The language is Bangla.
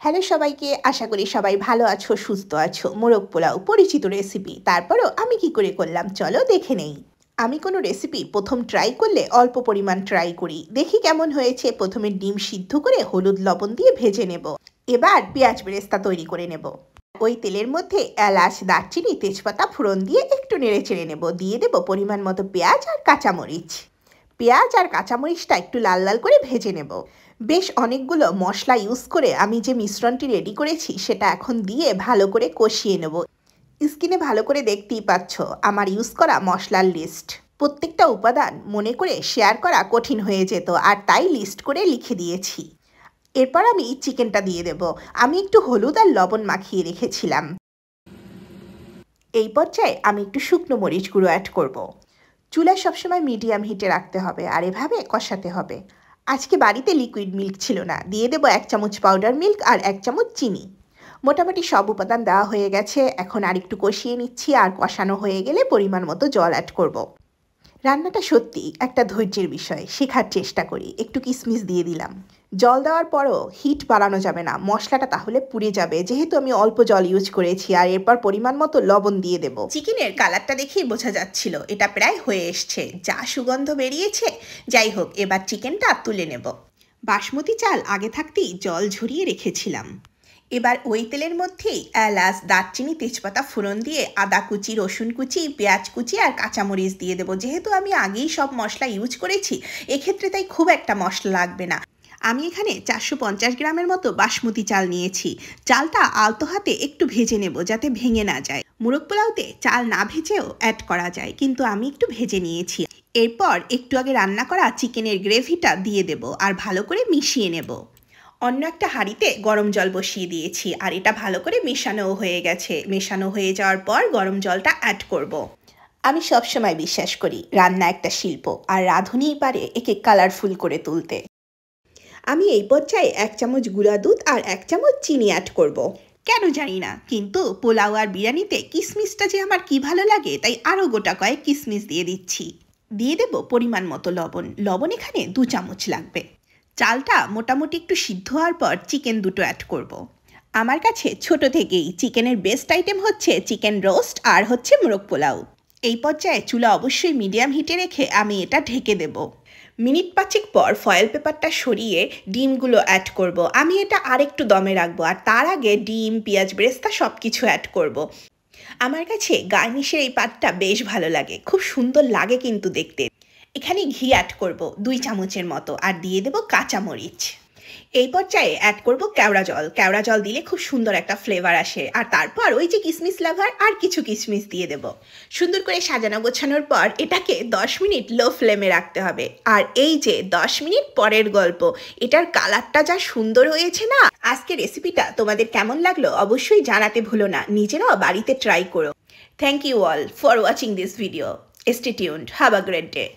হ্যালো সবাইকে, আশা করি সবাই ভালো আছো, সুস্থ আছো। মোরগ পোলাও পরিচিত রেসিপি, তারপরও আমি কি করে করলাম চলো দেখে নেই। আমি কোনো রেসিপি প্রথম ট্রাই করলে অল্প পরিমাণ ট্রাই করি, দেখি কেমন হয়েছে। প্রথমে ডিম সিদ্ধ করে হলুদ লবণ দিয়ে ভেজে নেব। এবার পেঁয়াজ বেরেস্তা তৈরি করে নেব। ওই তেলের মধ্যে এলাচ, দারচিনি, তেজপাতা ফোড়ন দিয়ে একটু নেড়ে চেড়ে নেব। দিয়ে দেব পরিমাণ মতো পেঁয়াজ আর কাঁচামরিচ। পেঁয়াজ আর কাঁচামরিচটা একটু লাল লাল করে ভেজে নেব। বেশ অনেকগুলো মশলা ইউজ করে আমি যে মিশ্রণটি রেডি করেছি সেটা এখন দিয়ে ভালো করে কষিয়ে নেব। স্ক্রিনে ভালো করে দেখতেই পাচ্ছ আমার ইউজ করা মশলার লিস্ট। প্রত্যেকটা উপাদান মনে করে শেয়ার করা কঠিন হয়ে যেত, আর তাই লিস্ট করে লিখে দিয়েছি। এরপর আমি চিকেনটা দিয়ে দেব। আমি একটু হলুদ আর লবণ মাখিয়ে রেখেছিলাম। এই পর্যায়ে আমি একটু শুকনো মরিচ গুঁড়ো অ্যাড করব। চুলা সবসময় মিডিয়াম হিটে রাখতে হবে আর এভাবে কষাতে হবে। আজকে বাড়িতে লিকুইড মিল্ক ছিল না, দিয়ে দেবো 1 চামচ পাউডার মিল্ক আর 1 চামচ চিনি। মোটামুটি সব উপাদান দেওয়া হয়ে গেছে, এখন আর একটু কষিয়ে নিচ্ছি। আর কষানো হয়ে গেলে পরিমাণ মতো জল অ্যাড করব। রান্নাটা সত্যি একটা ধৈর্যের বিষয়, শেখার চেষ্টা করি। একটু কিশমিশ দিয়ে দিলাম। জল দেওয়ার পরও হিট বাড়ানো যাবে না, মশলাটা তাহলে পুড়ে যাবে, যেহেতু আমি অল্প জল ইউজ করেছি। আর এরপর পরিমাণ মতো লবণ দিয়ে দেব। চিকেনের কালারটা দেখেই বোঝা যাচ্ছিল এটা প্রায় হয়ে এসছে, যা সুগন্ধ বেরিয়েছে। যাই হোক, এবার চিকেনটা তুলে নেব। বাসমতি চাল আগে থাকতেই জল ঝরিয়ে রেখেছিলাম। এবার ওই তেলের মধ্যেই এলাচ, দারচিনি, তেজপাতা ফোড়ন দিয়ে আদা কুচি, রসুন কুচি, পেঁয়াজ কুচি আর কাঁচামরিচ দিয়ে দেবো। যেহেতু আমি আগেই সব মশলা ইউজ করেছি, এক্ষেত্রে তাই খুব একটা মশলা লাগবে না। আমি এখানে 450 গ্রামের মতো বাসমতি চাল নিয়েছি। চালটা আলতো হাতে একটু ভেজে নেব যাতে ভেঙে না যায়। মোরগ পোলাওতে চাল না ভেজেও অ্যাড করা যায়, কিন্তু আমি একটু ভেজে নিয়েছি। এরপর একটু আগে রান্না করা চিকেনের গ্রেভিটা দিয়ে দেব আর ভালো করে মিশিয়ে নেব। অন্য একটা হাঁড়িতে গরম জল বসিয়ে দিয়েছি আর এটা ভালো করে মেশানোও হয়ে গেছে। মেশানো হয়ে যাওয়ার পর গরম জলটা অ্যাড করব। আমি সবসময় বিশ্বাস করি রান্না একটা শিল্প, আর রাঁধুনিই পারে একে কালারফুল করে তুলতে। আমি এই পর্যায়ে 1 চামচ গুঁড়া দুধ আর 1 চামচ চিনি অ্যাড করব। কেন জানি না, কিন্তু পোলাও আর বিরিয়ানিতে কিশমিশটা যে আমার কি ভালো লাগে, তাই আরও গোটা কয়েক কিশমিশ দিয়ে দিচ্ছি। দিয়ে দেব পরিমাণ মতো লবণ। লবণ এখানে 2 চামচ লাগবে। চালটা মোটামুটি একটু সিদ্ধ হওয়ার পর চিকেন দুটো অ্যাড করব। আমার কাছে ছোট থেকেই চিকেনের বেস্ট আইটেম হচ্ছে চিকেন রোস্ট আর হচ্ছে মোরগ পোলাও। এই পর্যায়ে চুলা অবশ্যই মিডিয়াম হিটে রেখে আমি এটা ঢেকে দেব। মিনিট 5 পর ফয়েল পেপারটা সরিয়ে ডিমগুলো অ্যাড করব। আমি এটা আরেকটু দমে রাখবো, আর তার আগে ডিম, পেঁয়াজ বেরেস্তা সব কিছু অ্যাড করব। আমার কাছে গার্নিশের এই পাতটা বেশ ভালো লাগে, খুব সুন্দর লাগে কিন্তু দেখতে। এখানে ঘি অ্যাড করব 2 চামচের মতো, আর দিয়ে দেব কাঁচামরিচ। এই পর্যায়ে অ্যাড করব কেওড়া জল। কেওড়া জল দিলে খুব সুন্দর একটা ফ্লেভার আসে। আর তারপর ওই যে কিশমিশ লাভার আর কিছু কিশমিশ দিয়ে দেব। সুন্দর করে সাজানো গোছানোর পর এটাকে 10 মিনিট লো ফ্লেমে রাখতে হবে। আর এই যে 10 মিনিট পরের গল্প, এটার কালারটা যা সুন্দর হয়েছে না। আজকের রেসিপিটা তোমাদের কেমন লাগলো অবশ্যই জানাতে ভুলো না, নিজেরাও বাড়িতে ট্রাই করো। Thank you all for watching this video. Stay tuned. Have a great day.